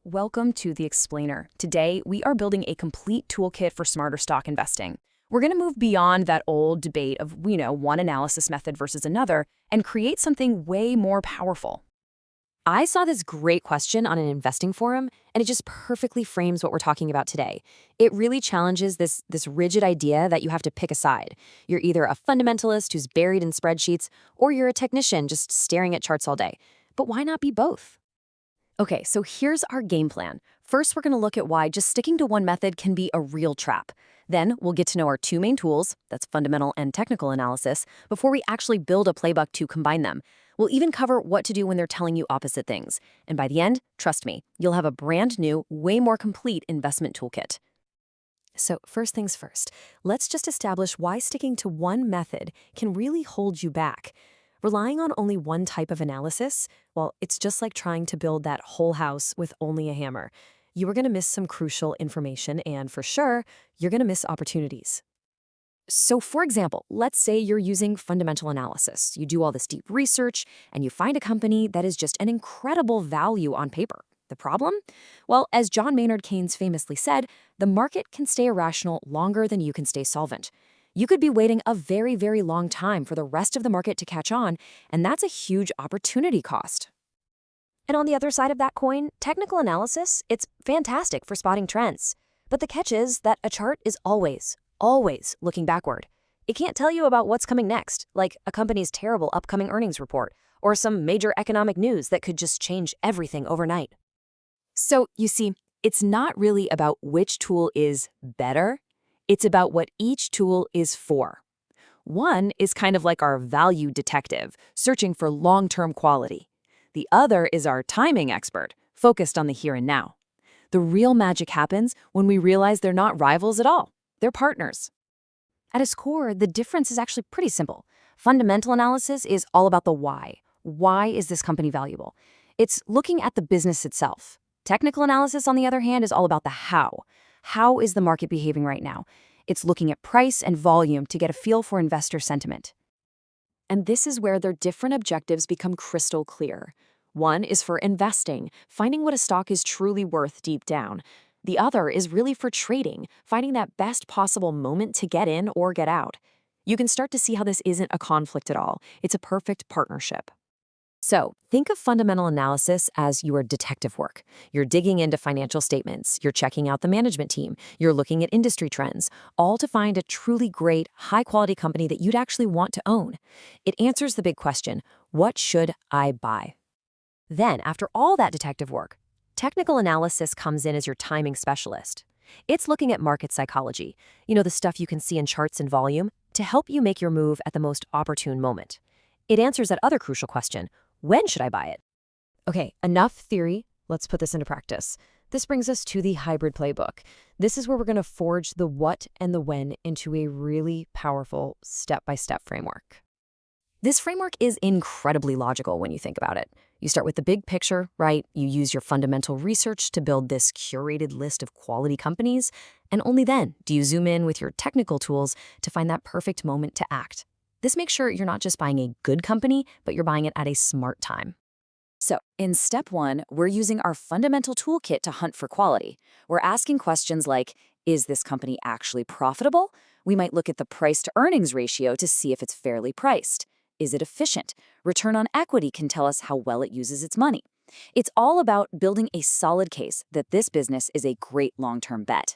Welcome to The Explainer. Today, we are building a complete toolkit for smarter stock investing. We're going to move beyond that old debate of, one analysis method versus another and create something way more powerful. I saw this great question on an investing forum, and it just perfectly frames what we're talking about today. It really challenges this rigid idea that you have to pick a side. You're either a fundamentalist who's buried in spreadsheets, or you're a technician just staring at charts all day. But why not be both? Okay, so here's our game plan. First, we're going to look at why just sticking to one method can be a real trap. Then, we'll get to know our two main tools, that's fundamental and technical analysis, before we actually build a playbook to combine them. We'll even cover what to do when they're telling you opposite things. And by the end, trust me, you'll have a brand new, way more complete investment toolkit. So first things first, let's just establish why sticking to one method can really hold you back. Relying on only one type of analysis, well, it's just like trying to build that whole house with only a hammer. You are going to miss some crucial information, and for sure, you're going to miss opportunities. So for example, let's say you're using fundamental analysis. You do all this deep research, and you find a company that is just an incredible value on paper. The problem? Well, as John Maynard Keynes famously said, the market can stay irrational longer than you can stay solvent. You could be waiting a very, very long time for the rest of the market to catch on, and that's a huge opportunity cost. And on the other side of that coin, technical analysis, it's fantastic for spotting trends. But the catch is that a chart is always looking backward. It can't tell you about what's coming next, like a company's terrible upcoming earnings report, or some major economic news that could just change everything overnight. So you see, it's not really about which tool is better. It's about what each tool is for. One is kind of like our value detective, searching for long-term quality. The other is our timing expert, focused on the here and now. The real magic happens when we realize they're not rivals at all. They're partners. At its core, the difference is actually pretty simple. Fundamental analysis is all about the why. Why is this company valuable? It's looking at the business itself. Technical analysis, on the other hand, is all about the how. How is the market behaving right now? It's looking at price and volume to get a feel for investor sentiment. And this is where their different objectives become crystal clear. One is for investing, finding what a stock is truly worth deep down. The other is really for trading, finding that best possible moment to get in or get out. You can start to see how this isn't a conflict at all. It's a perfect partnership. So think of fundamental analysis as your detective work. You're digging into financial statements, you're checking out the management team, you're looking at industry trends, all to find a truly great, high-quality company that you'd actually want to own. It answers the big question, what should I buy? Then, after all that detective work, technical analysis comes in as your timing specialist. It's looking at market psychology, the stuff you can see in charts and volume, to help you make your move at the most opportune moment. It answers that other crucial question, when should I buy it? Okay, enough theory. Let's put this into practice. This brings us to the hybrid playbook. This is where we're going to forge the what and the when into a really powerful step-by-step framework. This framework is incredibly logical when you think about it. You start with the big picture, right? You use your fundamental research to build this curated list of quality companies, and only then do you zoom in with your technical tools to find that perfect moment to act. This makes sure you're not just buying a good company, but you're buying it at a smart time. So, in step one, we're using our fundamental toolkit to hunt for quality. We're asking questions like, is this company actually profitable? We might look at the price-to-earnings ratio to see if it's fairly priced. Is it efficient? Return on equity can tell us how well it uses its money. It's all about building a solid case that this business is a great long-term bet.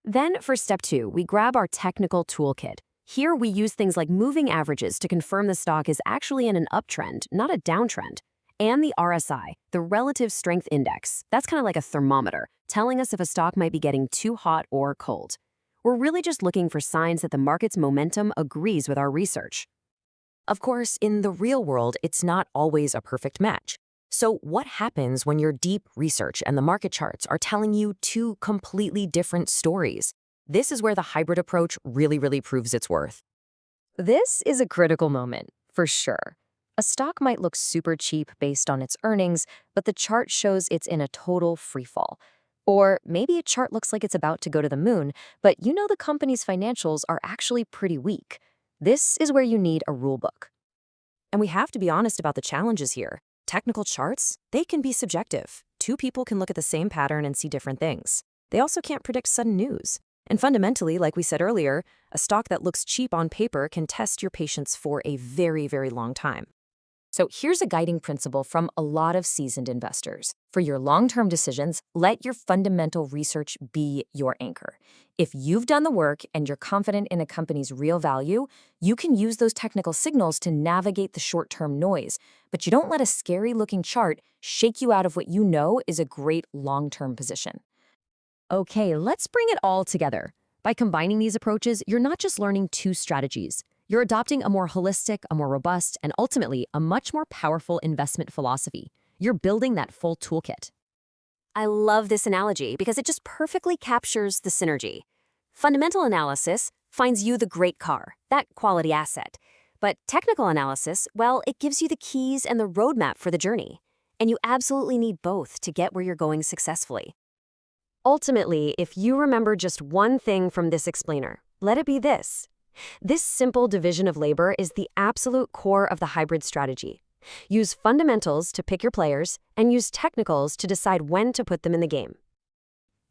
Then, for step two, we grab our technical toolkit. Here, we use things like moving averages to confirm the stock is actually in an uptrend, not a downtrend. And the RSI, the Relative Strength Index. That's kind of like a thermometer, telling us if a stock might be getting too hot or cold. We're really just looking for signs that the market's momentum agrees with our research. Of course, in the real world, it's not always a perfect match. So what happens when your deep research and the market charts are telling you two completely different stories? This is where the hybrid approach really proves its worth. This is a critical moment, for sure. A stock might look super cheap based on its earnings, but the chart shows it's in a total freefall. Or maybe a chart looks like it's about to go to the moon, but the company's financials are actually pretty weak. This is where you need a rule book. And we have to be honest about the challenges here. Technical charts, they can be subjective. two people can look at the same pattern and see different things. They also can't predict sudden news. And fundamentally, like we said earlier, a stock that looks cheap on paper can test your patience for a very, very long time. So here's a guiding principle from a lot of seasoned investors. For your long-term decisions, let your fundamental research be your anchor. If you've done the work and you're confident in a company's real value, you can use those technical signals to navigate the short-term noise. But you don't let a scary-looking chart shake you out of what you know is a great long-term position. Okay, let's bring it all together. By combining these approaches, you're not just learning two strategies. You're adopting a more holistic, a more robust, and ultimately a much more powerful investment philosophy. You're building that full toolkit. I love this analogy because it just perfectly captures the synergy. Fundamental analysis finds you the great car, that quality asset. But technical analysis, well, it gives you the keys and the roadmap for the journey. And you absolutely need both to get where you're going successfully. Ultimately, if you remember just one thing from this explainer, let it be this. This simple division of labor is the absolute core of the hybrid strategy. Use fundamentals to pick your players and use technicals to decide when to put them in the game.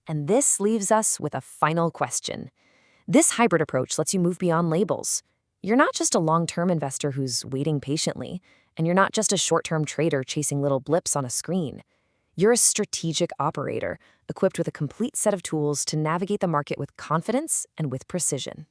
And this leaves us with a final question. This hybrid approach lets you move beyond labels. You're not just a long-term investor who's waiting patiently, and you're not just a short-term trader chasing little blips on a screen. You're a strategic operator, equipped with a complete set of tools to navigate the market with confidence and with precision.